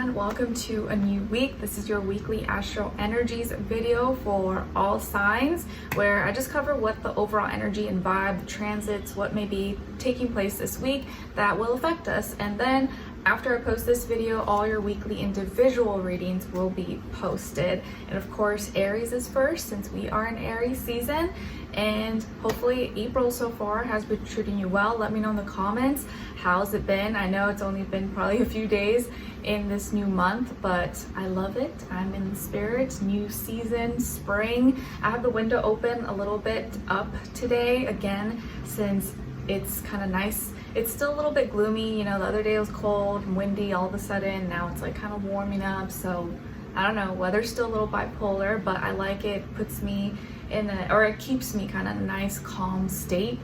everyone, welcome to a new week. This is your weekly astro energies video for all signs, where I just cover what the overall energy and vibe, the transits, what may be taking place this week that will affect us. And then after I post this video, all your weekly individual readings will be posted. And of course, Aries is first since we are in Aries season. And hopefully April so far has been treating you well. Let me know in the comments, how's it been? I know it's only been probably a few days in this new month, but I love it. I'm in the spirit, new season, spring. I have the window open a little bit up today again, since it's kind of nice. It's still a little bit gloomy, you know, the other day it was cold and windy all of a sudden. Now it's like kind of warming up, so I don't know, weather's still a little bipolar, but I like it. Puts me in a, or it keeps me kind of in a nice calm state,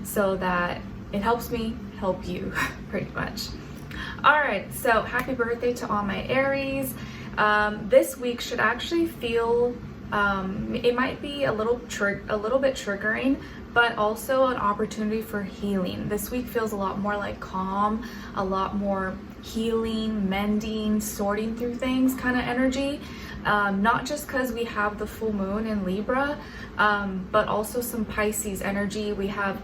so that it helps me help you pretty much. All right, so happy birthday to all my Aries. This week should actually feel, it might be a little bit triggering, but also an opportunity for healing. This week feels a lot more like calm, a lot more healing, mending, sorting through things kind of energy. Not just because we have the full moon in Libra, but also some Pisces energy. We have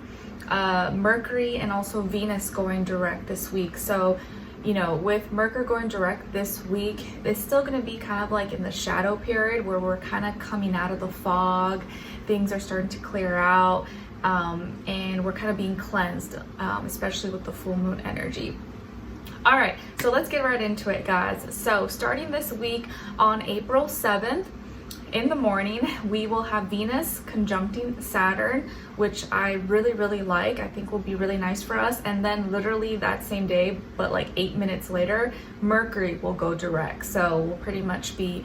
Mercury and also Venus going direct this week. So, you know, with Mercury going direct this week, it's still going to be kind of like in the shadow period where we're kind of coming out of the fog. Things are starting to clear out, and we're kind of being cleansed, especially with the full moon energy. All right, so let's get right into it, guys. So starting this week on April 7th, in the morning, we will have Venus conjuncting Saturn, which I really like. I think will be really nice for us. And then literally that same day, but like 8 minutes later, Mercury will go direct. So we'll pretty much be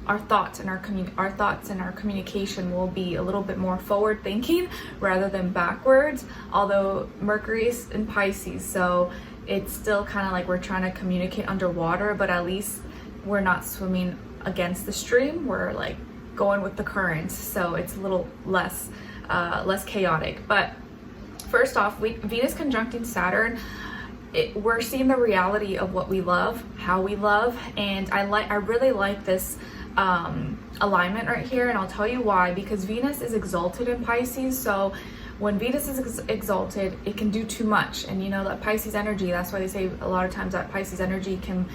our thoughts and our communication will be a little bit more forward thinking rather than backwards. Although Mercury is in Pisces, so it's still kind of like we're trying to communicate underwater, but at least we're not swimming against the stream. We're like going with the current, so it's a little less chaotic. But first off, Venus conjuncting Saturn, we're seeing the reality of what we love, how we love, and I really like this alignment right here, and I'll tell you why. Because Venus is exalted in Pisces, so when Venus is exalted, it can do too much. And you know that Pisces energy, that's why they say a lot of times that Pisces energy can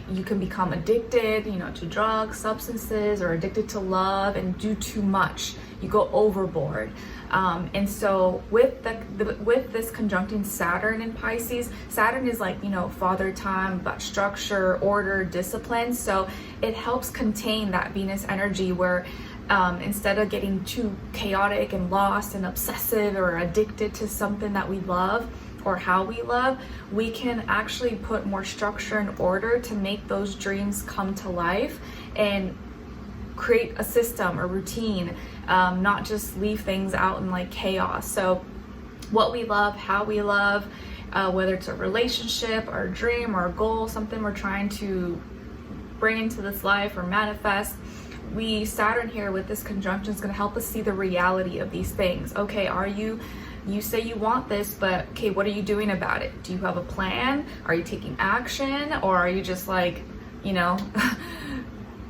you can become addicted, you know, to drugs, substances, or addicted to love and do too much. You go overboard. And so with this conjuncting Saturn in Pisces, Saturn is like, you know, father time, about structure, order, discipline. So it helps contain that Venus energy where instead of getting too chaotic and lost and obsessive or addicted to something that we love or how we love, we can actually put more structure and order to make those dreams come to life and create a system or routine, not just leave things out in like chaos. So what we love, how we love, whether it's a relationship or a dream or a goal, something we're trying to bring into this life or manifest, Saturn here with this conjunction is going to help us see the reality of these things. Okay, you say you want this, but okay, what are you doing about it? Do you have a plan? Are you taking action? Or are you just like, you know,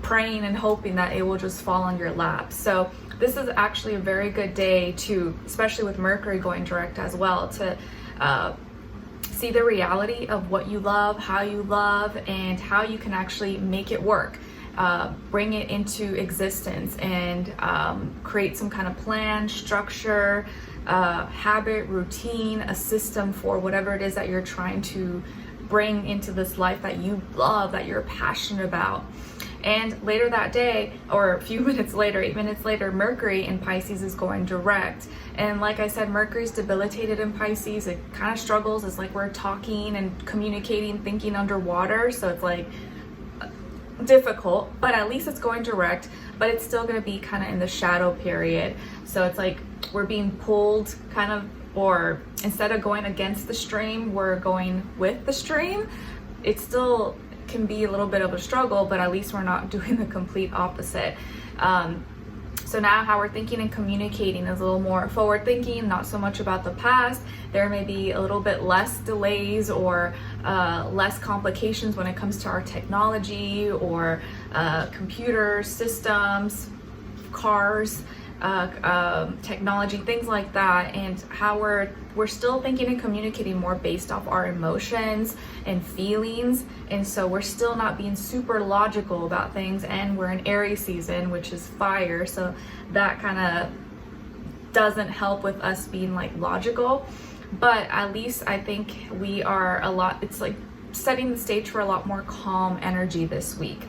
praying and hoping that it will just fall on your lap? So this is actually a very good day to, especially with Mercury going direct as well, to see the reality of what you love, how you love, and how you can actually make it work. Bring it into existence and create some kind of plan, structure, habit, routine, a system for whatever it is that you're trying to bring into this life that you love, that you're passionate about. And later that day, or a few minutes later, 8 minutes later, Mercury in Pisces is going direct. And like I said, Mercury's debilitated in Pisces. It kind of struggles. It's like we're talking and communicating, thinking underwater. So it's like difficult, but at least it's going direct, but it's still going to be kind of in the shadow period. So it's like we're being pulled kind of, or instead of going against the stream, we're going with the stream. It still can be a little bit of a struggle, but at least we're not doing the complete opposite. So now how we're thinking and communicating is a little more forward thinking, not so much about the past. There may be a little bit less delays or less complications when it comes to our technology or computers, systems, cars, technology, things like that, and how we're still thinking and communicating more based off our emotions and feelings. And so we're still not being super logical about things, and we're in Aries season, which is fire, so that kind of doesn't help with us being like logical. But at least I think we are it's like setting the stage for a lot more calm energy this week.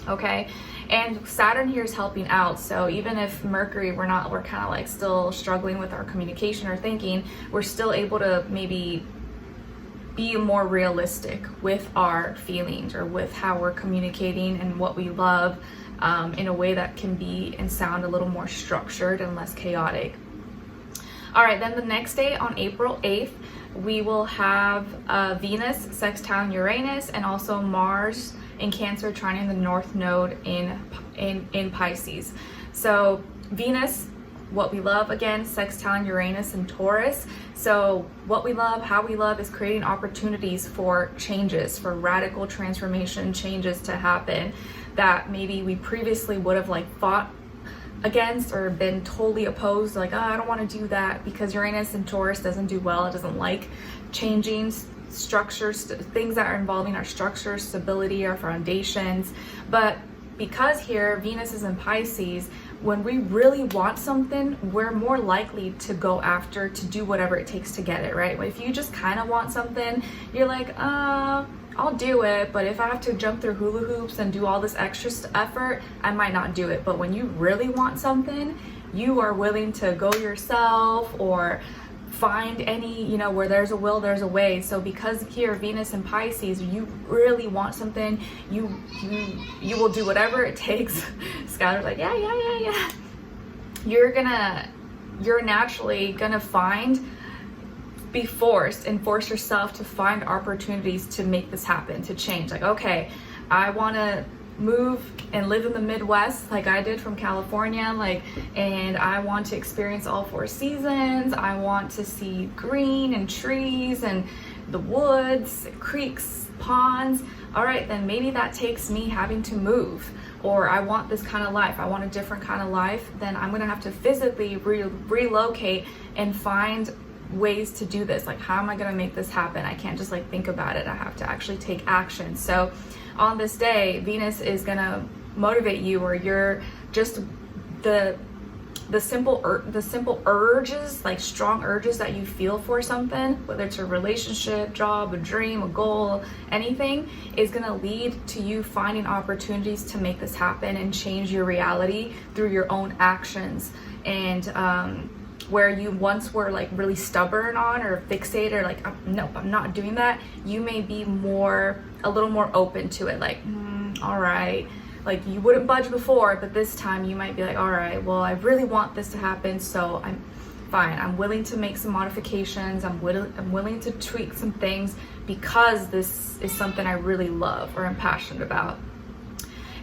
Okay, and Saturn here is helping out. So even if Mercury, we're kind of like still struggling with our communication or thinking, we're still able to maybe be more realistic with our feelings or with how we're communicating and what we love, in a way that can be and sound a little more structured and less chaotic. All right, then the next day on April 8th, we will have Venus sextile Uranus, and also Mars in Cancer trining the North Node in Pisces. So Venus, what we love, again, sextile Uranus in Taurus. So what we love, how we love, is creating opportunities for changes, for radical transformation changes to happen that maybe we previously would have like fought against or been totally opposed, like, oh, I don't want to do that, because Uranus and Taurus doesn't do well. It doesn't like changing structures, things that are involving our structures, stability, our foundations. But because here Venus is in Pisces, when we really want something, we're more likely to go after, to do whatever it takes to get it, right? But if you just kind of want something, you're like, I'll do it, but if I have to jump through hula hoops and do all this extra effort, I might not do it. But when you really want something, you are willing to go yourself or find any, where there's a will, there's a way. So because here Venus in Pisces, you really want something, you will do whatever it takes. Skylar's like, yeah. You're naturally gonna be forced and force yourself to find opportunities to make this happen, to change. Like, okay, I want to move and live in the Midwest like I did from California, and I want to experience all 4 seasons. I want to see green and trees and the woods, creeks, ponds. All right, then maybe that takes me having to move. Or I want this kind of life, I want a different kind of life. Then I'm gonna have to physically relocate and find ways to do this. Like, how am I going to make this happen? I can't just think about it. I have to actually take action. So on this day, Venus is going to motivate you, or you're just the simple urges, like strong urges that you feel for something, whether it's a relationship, job, a dream, a goal, anything, is going to lead to you finding opportunities to make this happen and change your reality through your own actions. And where you once were really stubborn on or fixated, or nope, I'm not doing that, you may be a little more open to it. All right, you wouldn't budge before, but this time you might be like, all right, well, I really want this to happen, so I'm fine. I'm willing to make some modifications. I'm willing to tweak some things because this is something I really love or am passionate about.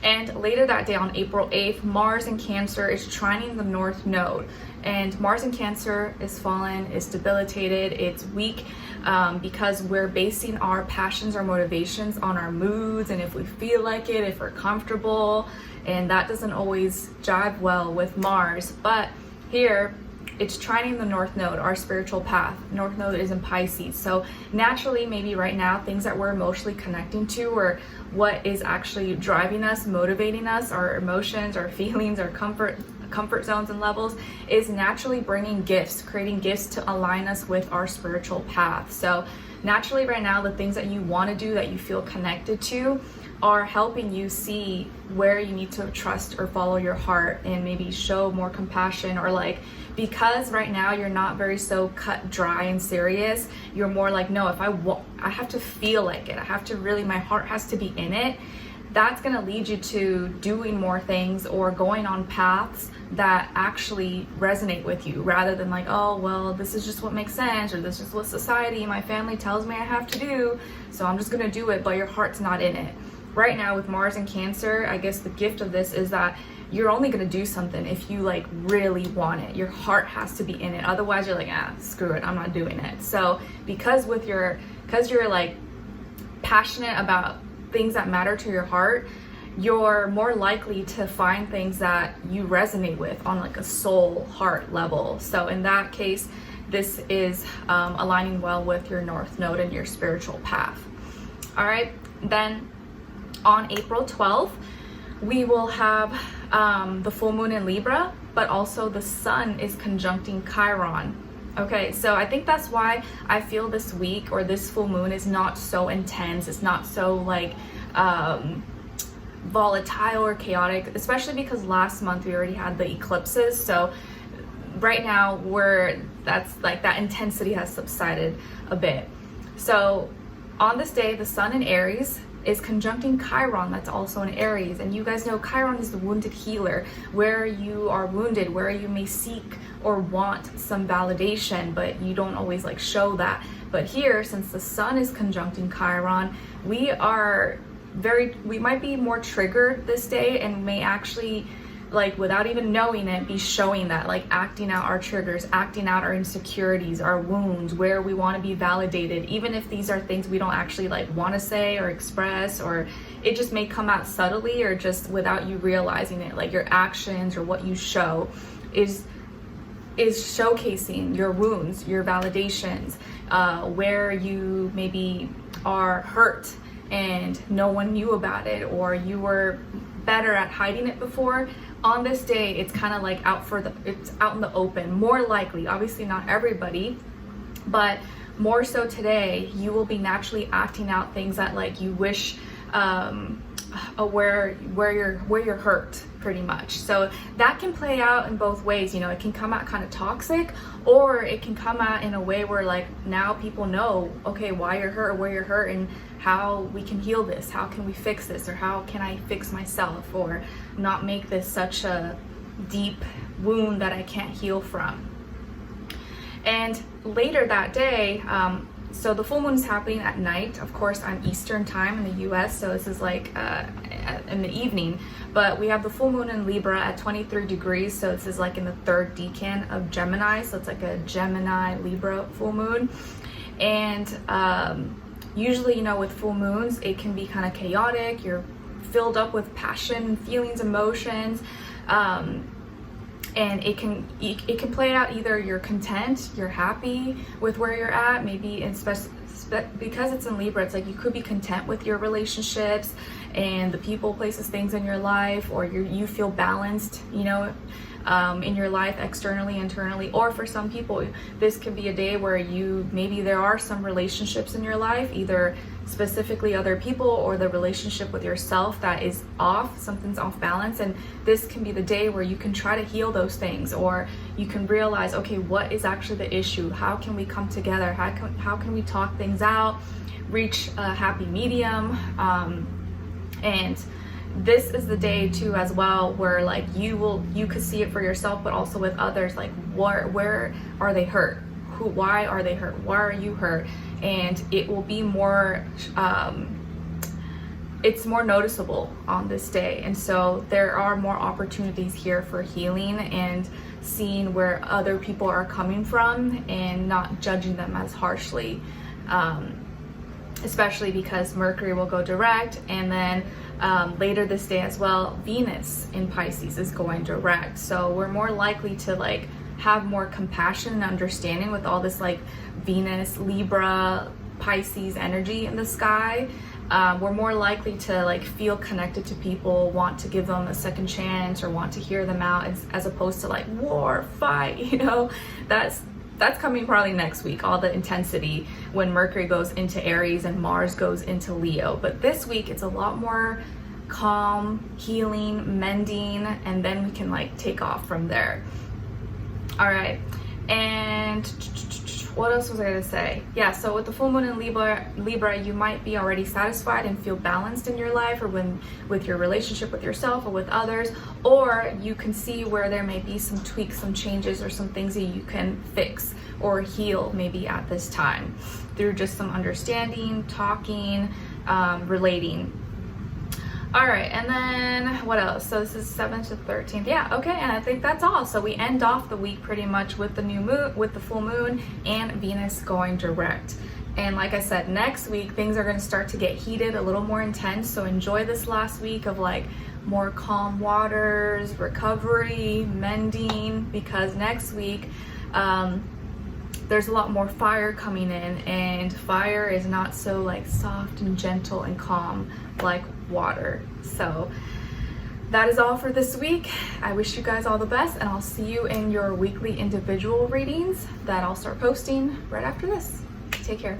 And later that day on April 8th, Mars in Cancer is trining the North Node. And Mars in Cancer is fallen, is debilitated, it's weak, because we're basing our passions, our motivations on our moods, and if we feel like it, if we're comfortable, and that doesn't always jive well with Mars. But here, it's trining the North Node, our spiritual path. North Node is in Pisces. So naturally, maybe right now, things that we're emotionally connecting to, or what is actually driving us, motivating us, our emotions, our feelings, our comfort zones and levels, is naturally bringing gifts, creating gifts to align us with our spiritual path. So naturally right now, the things that you want to do, that you feel connected to, are helping you see where you need to trust or follow your heart and maybe show more compassion, or because right now you're not very so cut dry and serious, you're more no, if I have to feel like it, I have to really, my heart has to be in it. That's going to lead you to doing more things or going on paths that actually resonate with you, rather than oh, well, this is just what makes sense, or this is what society, my family tells me I have to do, so I'm just going to do it, but your heart's not in it. right now with Mars and Cancer, I guess the gift of this is that you're only going to do something if you like really want it. Your heart has to be in it. Otherwise you're like, screw it, I'm not doing it. So because you're like passionate about things that matter to your heart, you're more likely to find things that you resonate with on like a soul heart level. So in that case, this is aligning well with your North Node and your spiritual path. All right, then on April 12th, we will have the full moon in Libra, but also the sun is conjuncting Chiron. Okay, so I think that's why I feel this week or this full moon is not so intense. It's not so like volatile or chaotic, especially because last month we already had the eclipses. So right now that intensity has subsided a bit. So on this day, the sun in Aries is conjuncting Chiron, that's also in Aries. And you guys know Chiron is the wounded healer, where you are wounded, where you may seek or want some validation, but you don't always like show that. But here, since the sun is conjuncting Chiron, we might be more triggered this day and may actually, like without even knowing it, be showing that, like acting out our triggers, acting out our insecurities, our wounds, where we want to be validated, even if these are things we don't actually like want to say or express, or it just may come out subtly or just without you realizing it. Like your actions or what you show is showcasing your wounds, your validations, where you maybe are hurt and no one knew about it, or you were better at hiding it before. On this day, it's kind of like it's out in the open, more likely. Obviously not everybody, but more so today, you will be naturally acting out things that like you wish, where you're hurt, pretty much. So that can play out in both ways. You know, it can come out kind of toxic, or it can come out in a way where like now people know, okay, why you're hurt, where you're hurt, and how we can heal this, how can we fix this, or how can I fix myself, or not make this such a deep wound that I can't heal from. And later that day, so the full moon is happening at night. Of course, I'm Eastern time in the US, so this is like in the evening. But we have the full moon in Libra at 23 degrees, so this is like in the third decan of Gemini, so it's like a Gemini Libra full moon. And usually, you know, with full moons, it can be kind of chaotic. You're filled up with passion, feelings, emotions, and it can play out either you're content, you're happy with where you're at, maybe because it's in Libra, it's like you could be content with your relationships and the people, places, things in your life, or you feel balanced, you know, in your life, externally, internally. Or for some people, this could be a day where maybe there are some relationships in your life, either specifically other people or the relationship with yourself that is off, something's off balance. And this can be the day where you can try to heal those things, or you can realize, okay, what is actually the issue? How can we come together? How can we talk things out, reach a happy medium? And this is the day too as well where like you could see it for yourself, but also with others, like where are they hurt? Why are they hurt? Why are you hurt? And it will be more it's more noticeable on this day. And so there are more opportunities here for healing and seeing where other people are coming from and not judging them as harshly, especially because Mercury will go direct, and then later this day as well, Venus in Pisces is going direct. So we're more likely to like have more compassion and understanding with all this like Venus, Libra, Pisces energy in the sky. We're more likely to like feel connected to people, want to give them a second chance, or want to hear them out, as opposed to like war, fight, you know. That's coming probably next week, all the intensity when Mercury goes into Aries and Mars goes into Leo. But this week it's a lot more calm, healing, mending, and then we can like take off from there. All right, and what else was I gonna say? Yeah, so with the full moon in Libra, you might be already satisfied and feel balanced in your life, or with your relationship with yourself or with others, or you can see where there may be some tweaks, some changes, or some things that you can fix or heal maybe at this time through just some understanding, talking, relating. All right, and then what else? So this is 7th to 13th. Yeah, okay, and I think that's all. So we end off the week pretty much with the new moon, with the full moon, and Venus going direct. And like I said, next week things are going to start to get heated, a little more intense. So enjoy this last week of like more calm waters, recovery, mending, because next week there's a lot more fire coming in, and fire is not so like soft and gentle and calm like water. So that is all for this week. I wish you guys all the best, and I'll see you in your weekly individual readings that I'll start posting right after this. Take care.